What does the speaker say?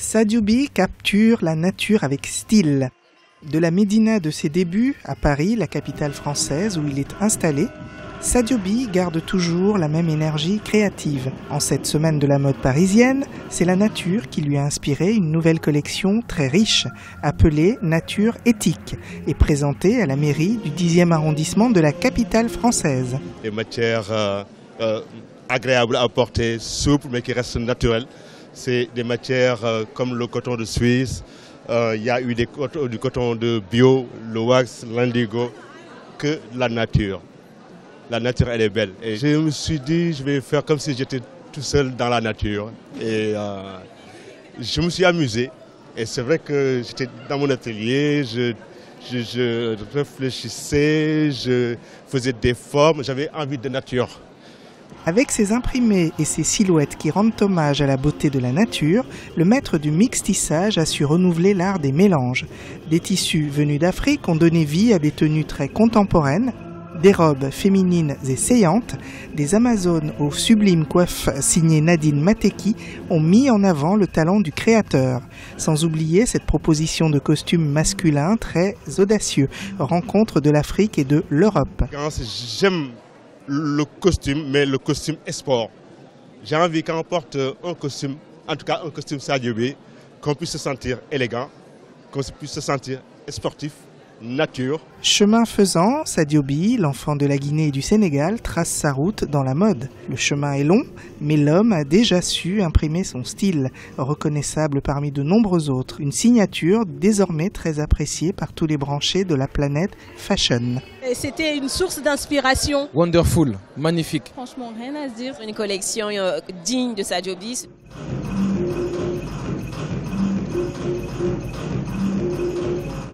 Sadio Bi capture la nature avec style. De la médina de ses débuts à Paris, la capitale française où il est installé, Sadio Bi garde toujours la même énergie créative. En cette semaine de la mode parisienne, c'est la nature qui lui a inspiré une nouvelle collection très riche, appelée Nature Éthique, et présentée à la mairie du 10e arrondissement de la capitale française. Des matières agréables à porter, souples mais qui restent naturelles. C'est des matières comme le coton de Suisse, il y a eu du coton de bio, le wax, l'indigo, que la nature. La nature, elle est belle. Et je me suis dit, je vais faire comme si j'étais tout seul dans la nature. Et je me suis amusé. Et c'est vrai que j'étais dans mon atelier, je réfléchissais, je faisais des formes, j'avais envie de nature. Avec ses imprimés et ses silhouettes qui rendent hommage à la beauté de la nature, le maître du mixtissage a su renouveler l'art des mélanges. Des tissus venus d'Afrique ont donné vie à des tenues très contemporaines, des robes féminines et saillantes, des Amazones aux sublimes coiffes signées Nadine Mateki ont mis en avant le talent du créateur. Sans oublier cette proposition de costumes masculins très audacieux, rencontre de l'Afrique et de l'Europe. J'aime le costume, mais le costume est sport. J'ai envie qu'on porte un costume, en tout cas un costume Sadio Bi, qu'on puisse se sentir élégant, qu'on puisse se sentir sportif, nature. Chemin faisant, Sadio Bi, l'enfant de la Guinée et du Sénégal, trace sa route dans la mode. Le chemin est long, mais l'homme a déjà su imprimer son style, reconnaissable parmi de nombreux autres. Une signature désormais très appréciée par tous les branchés de la planète fashion. C'était une source d'inspiration. Wonderful, magnifique. Franchement, rien à se dire. Une collection digne de Sadio Bi.